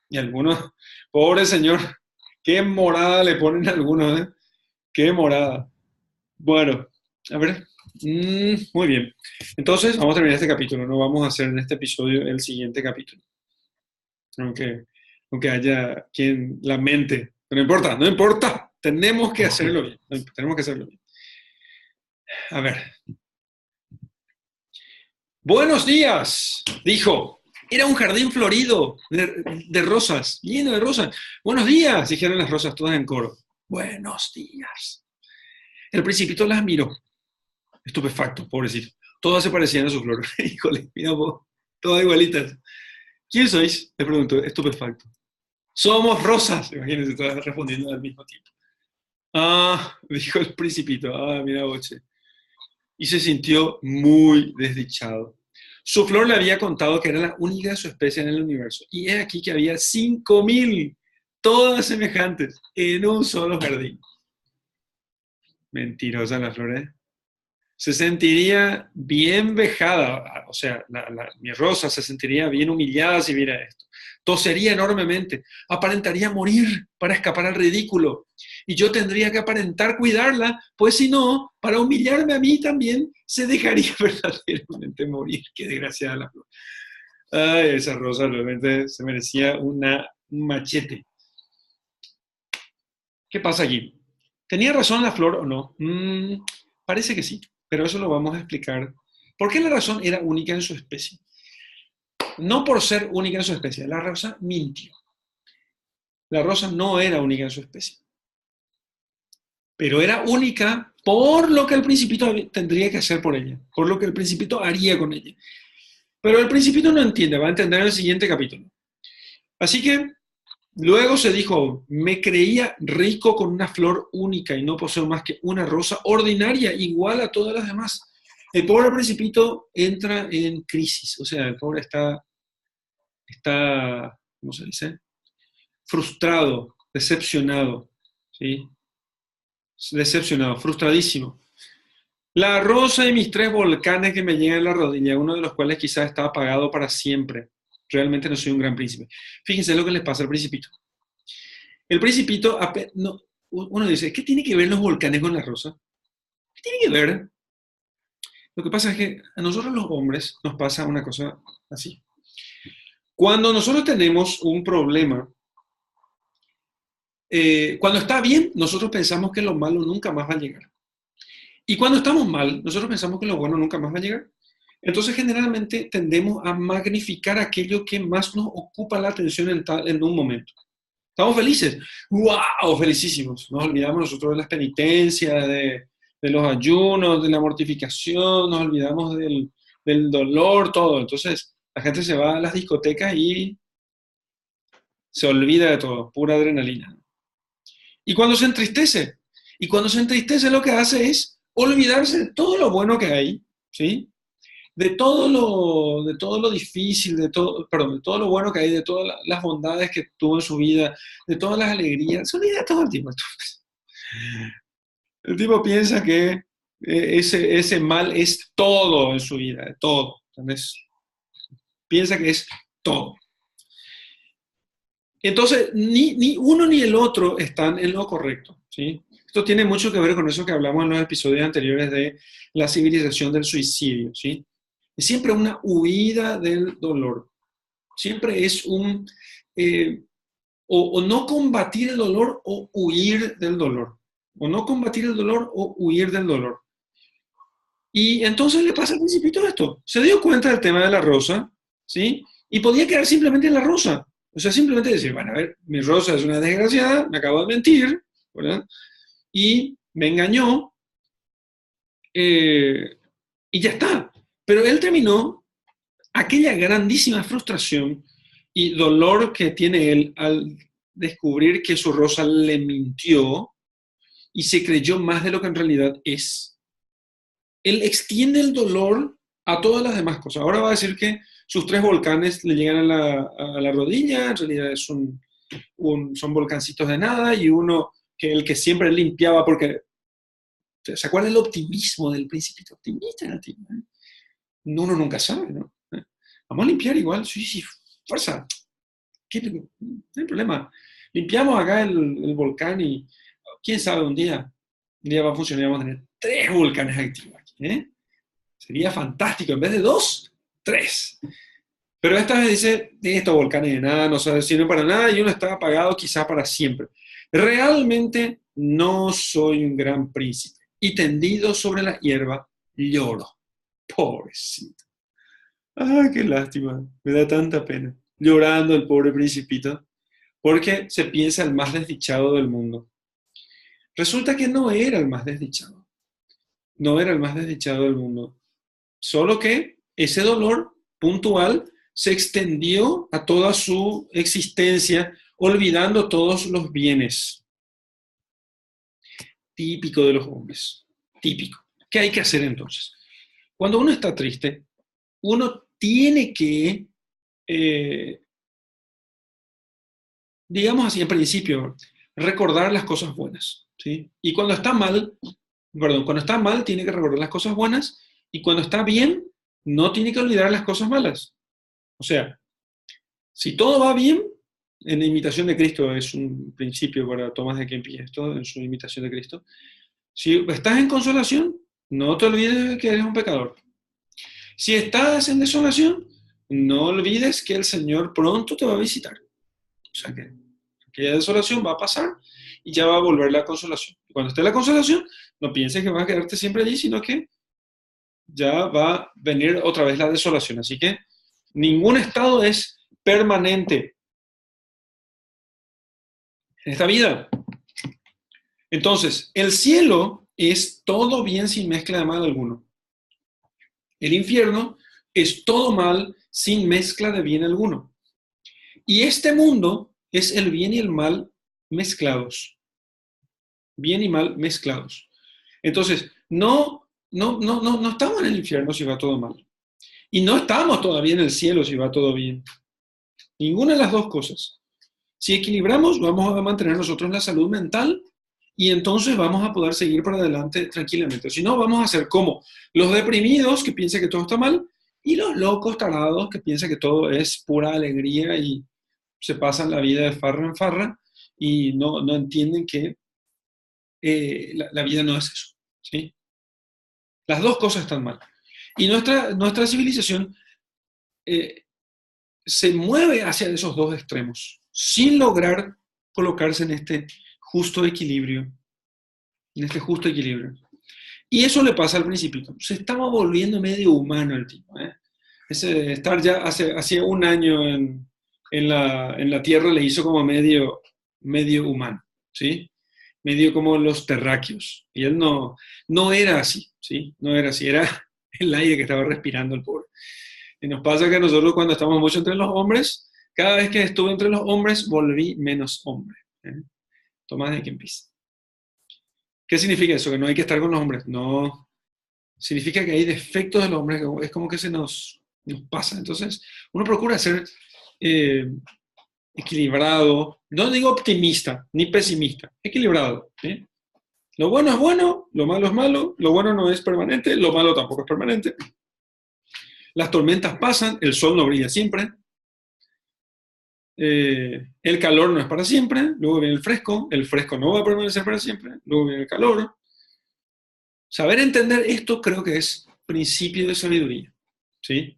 Y algunos, pobre Señor, qué morada le ponen a algunos, ¿eh? Qué morada. Bueno, a ver. Muy bien. Entonces, vamos a terminar este capítulo. No vamos a hacer en este episodio el siguiente capítulo. Aunque haya quien lamente. No importa, no importa. Tenemos que hacerlo bien. Tenemos que hacerlo bien. A ver. Buenos días, dijo. Era un jardín florido de rosas, lleno de rosas. Buenos días, dijeron las rosas todas en coro. Buenos días. El principito las miró, estupefacto, pobrecito. Todas se parecían a su flor. Híjole, mira vos, todas igualitas. ¿Quién sois? Le preguntó, estupefacto. Somos rosas, imagínense, todas respondiendo al mismo tiempo. Ah, dijo el principito, mira boche. Y se sintió muy desdichado. Su flor le había contado que era la única de su especie en el universo. Y es aquí que había 5.000, todas semejantes, en un solo jardín. Mentirosa la flor, ¿eh? Se sentiría bien vejada, o sea, mi rosa se sentiría bien humillada si viera esto. Tosería enormemente, aparentaría morir para escapar al ridículo. Y yo tendría que aparentar cuidarla, pues si no, para humillarme a mí también, se dejaría verdaderamente morir. Qué desgraciada la flor. Ay, esa rosa realmente se merecía un machete. ¿Qué pasa aquí? ¿Tenía razón la flor o no? Parece que sí, pero eso lo vamos a explicar. ¿Por qué la razón era única en su especie? No por ser única en su especie, la rosa mintió. La rosa no era única en su especie, pero era única por lo que el principito tendría que hacer por ella, por lo que el principito haría con ella. Pero el principito no entiende, va a entender en el siguiente capítulo. Así que luego se dijo, me creía rico con una flor única y no poseo más que una rosa ordinaria, igual a todas las demás. El pobre principito entra en crisis, o sea, el pobre está, ¿cómo se dice? Frustrado, decepcionado, ¿sí? Decepcionado, frustradísimo. La rosa y mis 3 volcanes que me llegan a la rodilla, uno de los cuales quizás está apagado para siempre. Realmente no soy un gran príncipe. Fíjense lo que les pasa al principito. El principito, no, uno dice, ¿qué tiene que ver los volcanes con la rosa? ¿Qué tiene que ver? Lo que pasa es que a nosotros los hombres nos pasa una cosa así. Cuando nosotros tenemos un problema, cuando está bien, nosotros pensamos que lo malo nunca más va a llegar. Y cuando estamos mal, nosotros pensamos que lo bueno nunca más va a llegar. Entonces, generalmente tendemos a magnificar aquello que más nos ocupa la atención en un momento. Estamos felices. ¡Wow! Felicísimos. Nos olvidamos nosotros de las penitencias, de los ayunos, de la mortificación, nos olvidamos del dolor, todo. Entonces, la gente se va a las discotecas y se olvida de todo, pura adrenalina. Y cuando se entristece, lo que hace es olvidarse de todo lo bueno que hay, ¿sí? de todo lo difícil, de todo, perdón, de todo lo bueno que hay, de todas las bondades que tuvo en su vida, de todas las alegrías, se olvida todo el tiempo. El tipo piensa que ese mal es todo en su vida, de todo. ¿Entendés? Piensa que es todo. Entonces, ni uno ni el otro están en lo correcto, ¿sí? Esto tiene mucho que ver con eso que hablamos en los episodios anteriores de la civilización del suicidio, ¿sí? Es siempre una huida del dolor. Siempre es o no combatir el dolor o huir del dolor. O no combatir el dolor o huir del dolor. Y entonces le pasa al principito esto. Se dio cuenta del tema de la rosa, ¿sí? Y podía quedar simplemente en la rosa. O sea, simplemente decir, bueno, a ver, mi rosa es una desgraciada, me acabo de mentir, ¿verdad? Y me engañó, y ya está. Pero él terminó aquella grandísima frustración y dolor que tiene él al descubrir que su rosa le mintió y se creyó más de lo que en realidad es. Él extiende el dolor a todas las demás cosas. Ahora va a decir que sus 3 volcanes le llegan a la rodilla, en realidad son volcancitos de nada, y uno que el que siempre limpiaba, porque, ¿se acuerdan el optimismo del principito optimista? Uno nunca sabe, ¿no? Vamos a limpiar igual, sí, sí, fuerza, no hay problema. Limpiamos acá el volcán y quién sabe, un día va a funcionar y vamos a tener 3 volcanes activos aquí, ¿eh? Sería fantástico, en vez de 2, 3. Pero esta vez dice, estos volcanes de nada, no sirven para nada y uno está apagado quizá para siempre. Realmente no soy un gran príncipe. Y tendido sobre la hierba, lloro. Pobrecito. Ah, qué lástima. Me da tanta pena. Llorando el pobre principito. Porque se piensa el más desdichado del mundo. Resulta que no era el más desdichado. No era el más desdichado del mundo. Solo que ese dolor puntual se extendió a toda su existencia, olvidando todos los bienes. Típico de los hombres. Típico. ¿Qué hay que hacer entonces? Cuando uno está triste, uno tiene que, digamos así, en principio, recordar las cosas buenas, ¿sí? Y cuando está mal, tiene que recordar las cosas buenas, y cuando está bien, no tiene que olvidar las cosas malas. O sea, si todo va bien, en la imitación de Cristo es un principio para Tomás de Kempis, esto en su imitación de Cristo. Si estás en consolación, no te olvides de que eres un pecador. Si estás en desolación, no olvides que el Señor pronto te va a visitar. O sea que aquella desolación va a pasar y ya va a volver la consolación. Y cuando esté la consolación, no pienses que vas a quedarte siempre allí, sino que ya va a venir otra vez la desolación. Así que ningún estado es permanente en esta vida. Entonces, el cielo es todo bien sin mezcla de mal alguno. El infierno es todo mal sin mezcla de bien alguno. Y este mundo es el bien y el mal mezclados. Bien y mal mezclados. Entonces, no estamos en el infierno si va todo mal. Y no estamos todavía en el cielo si va todo bien. Ninguna de las dos cosas. Si equilibramos, vamos a mantener nosotros la salud mental y entonces vamos a poder seguir para adelante tranquilamente. Si no, vamos a ser como los deprimidos que piensan que todo está mal y los locos tarados que piensan que todo es pura alegría y se pasan la vida de farra en farra y no entienden que la vida no es eso, ¿sí? Las dos cosas están mal. Y nuestra civilización se mueve hacia esos dos extremos, sin lograr colocarse en este justo equilibrio, Y eso le pasa al principito. Se estaba volviendo medio humano el tipo, ¿eh? Estar ya hace un año en la Tierra le hizo como medio humano, ¿sí? Medio como los terráqueos. Y él no era así, ¿sí? No era así, era el aire que estaba respirando el pobre. Y nos pasa que nosotros cuando estamos mucho entre los hombres, cada vez que estuve entre los hombres, volví menos hombre, ¿eh? Tomás de Kempis. ¿Qué significa eso? ¿Que no hay que estar con los hombres? No. significa que hay defectos del hombre, es como que nos pasa. Entonces, uno procura ser eh, equilibrado, no digo optimista ni pesimista, equilibrado. ¿Sí? Lo bueno es bueno, lo malo es malo, lo bueno no es permanente, lo malo tampoco es permanente. Las tormentas pasan, el sol no brilla siempre, el calor no es para siempre, luego viene el fresco no va a permanecer para siempre, luego viene el calor. Saber entender esto creo que es principio de sabiduría, ¿sí?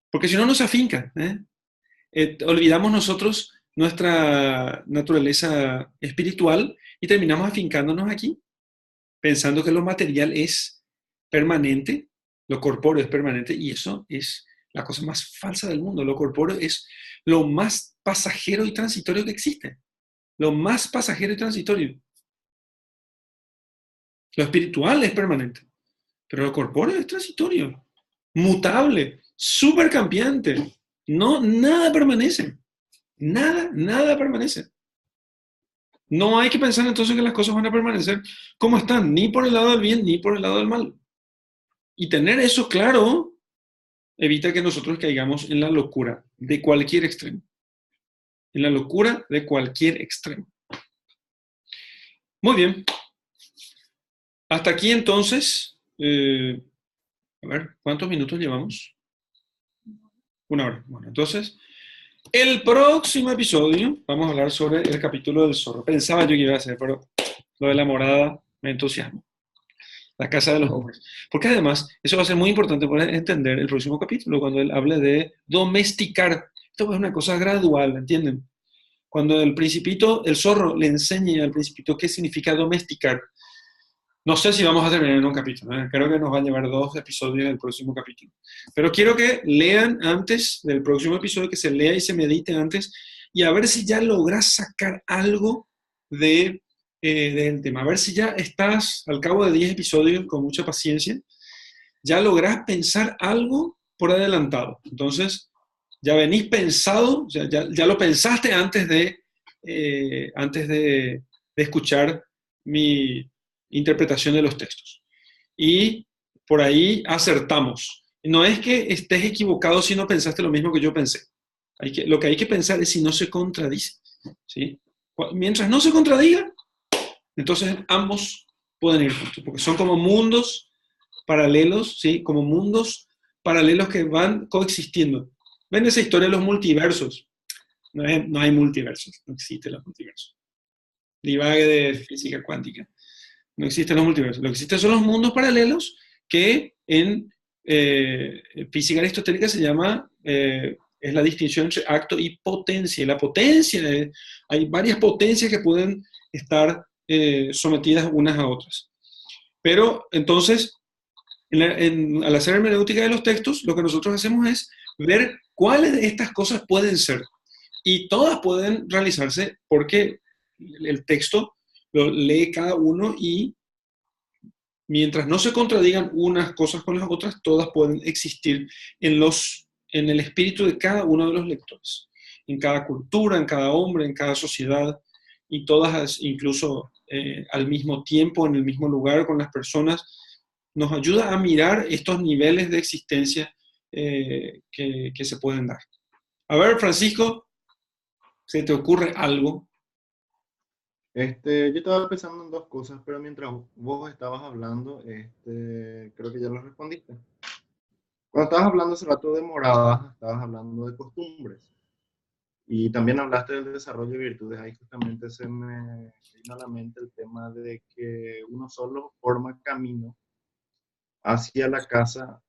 Porque si no nos afinca, ¿eh? Olvidamos nosotros nuestra naturaleza espiritual y terminamos afincándonos aquí, pensando que lo material es permanente, lo corpóreo es permanente, y eso es la cosa más falsa del mundo. Lo corpóreo es lo más pasajero y transitorio que existe. Lo más pasajero y transitorio. Lo espiritual es permanente, pero lo corpóreo es transitorio, mutable, súper cambiante. No, nada permanece. Nada permanece. No hay que pensar entonces que las cosas van a permanecer como están, ni por el lado del bien ni por el lado del mal. Y tener eso claro evita que nosotros caigamos en la locura de cualquier extremo. En la locura de cualquier extremo. Muy bien. Hasta aquí entonces. A ver, ¿cuántos minutos llevamos? 1 hora. Bueno, entonces, el próximo episodio vamos a hablar sobre el capítulo del zorro. Pensaba yo que iba a hacer, pero lo de la morada me entusiasma. La casa de los hombres. Porque además, eso va a ser muy importante para entender el próximo capítulo, cuando él hable de domesticar. Esto es una cosa gradual, ¿entienden? Cuando el principito, el zorro, le enseñe al principito qué significa domesticar. No sé si vamos a terminar en un capítulo, ¿eh? Creo que nos va a llevar 2 episodios en el próximo capítulo. Pero quiero que lean antes del próximo episodio, que se lea y se medite antes, y a ver si ya logras sacar algo de, del tema. A ver si ya estás, al cabo de 10 episodios, con mucha paciencia, ya lográs pensar algo por adelantado. Entonces, ya venís pensado, ya lo pensaste antes de escuchar mi interpretación de los textos. Y por ahí acertamos. No es que estés equivocado si no pensaste lo mismo que yo pensé. Lo que hay que pensar es si no se contradice. ¿Sí? Mientras no se contradiga, entonces ambos pueden ir juntos, porque son como mundos paralelos, ¿sí? Como mundos paralelos que van coexistiendo. ¿Ven esa historia de los multiversos? No hay multiversos, no existen los multiversos. Divague de física cuántica. No existen los multiversos. Lo que existen son los mundos paralelos que en física aristotélica se llama, es la distinción entre acto y potencia. Y la potencia, hay varias potencias que pueden estar sometidas unas a otras. Pero entonces, al hacer hermenéutica de los textos, lo que nosotros hacemos es ver cuáles de estas cosas pueden ser. Y todas pueden realizarse porque el texto lo lee cada uno y mientras no se contradigan unas cosas con las otras, todas pueden existir en el espíritu de cada uno de los lectores, en cada cultura, en cada hombre, en cada sociedad, y todas incluso al mismo tiempo, en el mismo lugar con las personas, nos ayuda a mirar estos niveles de existencia que se pueden dar. A ver, Francisco, ¿se te ocurre algo? Yo estaba pensando en dos cosas, pero mientras vos estabas hablando, creo que ya lo respondiste. Cuando estabas hablando hace rato de moradas, estabas hablando de costumbres. Y también hablaste del desarrollo de virtudes. Ahí justamente se me vino a la mente el tema de que uno solo forma camino hacia la casa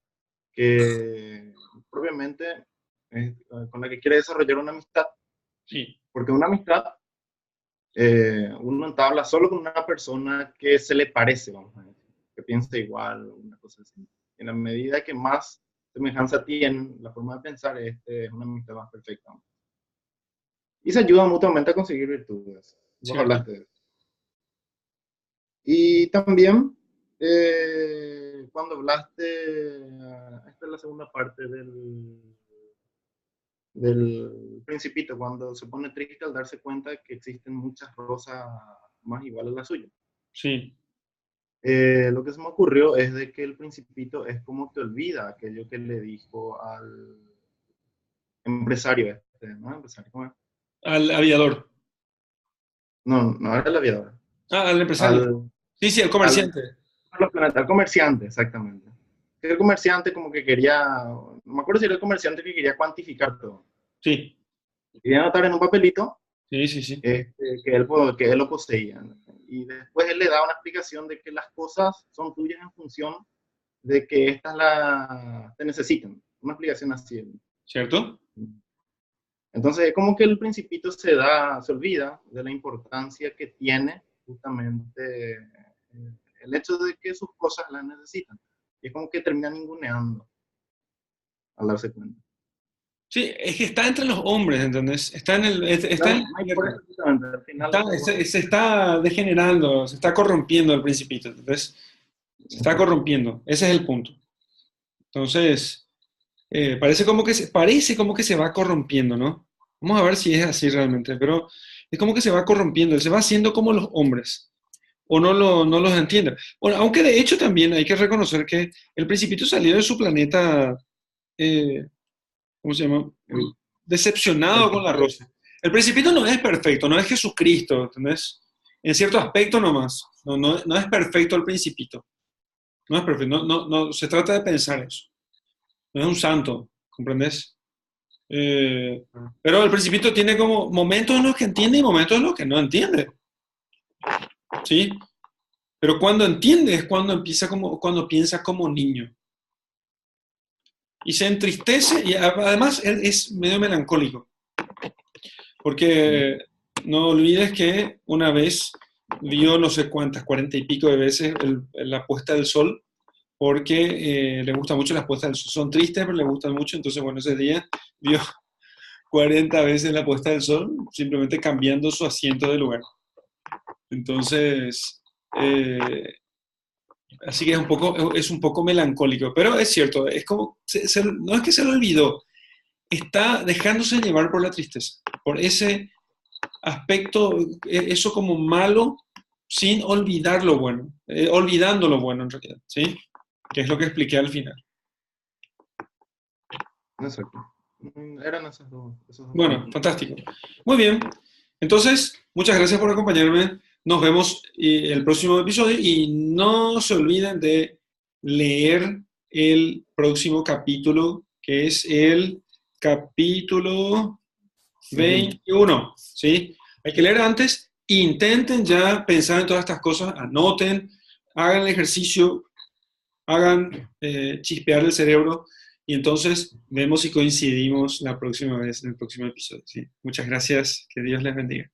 que propiamente con la que quiere desarrollar una amistad. Sí. Porque una amistad uno entabla solo con una persona que se le parece, vamos a decir, que piensa igual, una cosa así. En la medida que más semejanza tienen, la forma de pensar es una amistad más perfecta. Y se ayudan mutuamente a conseguir virtudes. Vos Cierto. hablaste de eso. Y también, cuando hablaste, esta es la segunda parte del Principito, cuando se pone triste al darse cuenta de que existen muchas rosas más iguales a la suya. Sí. lo que se me ocurrió es de que el Principito es como que olvida aquello que le dijo al empresario este, ¿no? Empresario, ¿cómo es? Al aviador. No, no era el aviador. Ah, al empresario. Al, Sí, sí, el al, comerciante. al comerciante, exactamente. El comerciante como que quería, no me acuerdo si era el comerciante que quería cuantificar todo. Sí, Quería anotar en un papelito sí, sí, sí. que él lo poseía, ¿no? Y después él le da una explicación de que las cosas son tuyas en función de que estas te necesitan. Una explicación así. ¿Cierto? Entonces, como que el Principito se olvida de la importancia que tiene justamente el hecho de que sus cosas las necesitan. Y es como que termina ninguneando al darse cuenta. Sí, es que está entre los hombres, ¿entendés? Está en está en Claro, la no hay por tierra. eso justamente, al final Está, se está degenerando, se está corrompiendo el principito, ¿entendés? Se está corrompiendo. Ese es el punto. Entonces, parece como que se va corrompiendo, ¿no? Vamos a ver si es así realmente, pero es como que se va corrompiendo, se va haciendo como los hombres, o no los entiende. Bueno, aunque de hecho también hay que reconocer que el Principito salió de su planeta, eh, ¿cómo se llama? el, Decepcionado el con la tipo, Rosa. El Principito no es perfecto, no es Jesucristo, ¿entendés? En cierto aspecto nomás, no es perfecto el Principito, no es perfecto, no, se trata de pensar eso, no es un santo, ¿comprendes? Eh, pero el Principito tiene como momentos en los que entiende y momentos en los que no entiende, ¿sí? Pero cuando entiende es cuando cuando piensa como niño. Y se entristece y además él es medio melancólico. Porque no olvides que una vez vio no sé cuántas, 40 y pico de veces la puesta del sol, porque le gusta mucho las puestas del sol. Son tristes, pero le gustan mucho. Entonces, bueno, ese día vio 40 veces la puesta del sol, simplemente cambiando su asiento de lugar. Entonces, así que es un poco melancólico, pero es cierto, es como, no es que se lo olvidó, está dejándose llevar por la tristeza, por ese aspecto, eso como malo, sin olvidar lo bueno, olvidando lo bueno en realidad, ¿sí? Que es lo que expliqué al final. exacto. Eran esos dos Bueno, puntos. fantástico. Muy bien. Entonces, muchas gracias por acompañarme. Nos vemos el próximo episodio y no se olviden de leer el próximo capítulo, que es el capítulo 21. 21, ¿sí? Hay que leer antes, intenten ya pensar en todas estas cosas, anoten, hagan el ejercicio, hagan chispear el cerebro y entonces vemos si coincidimos la próxima vez en el próximo episodio, ¿sí? Muchas gracias, que Dios les bendiga.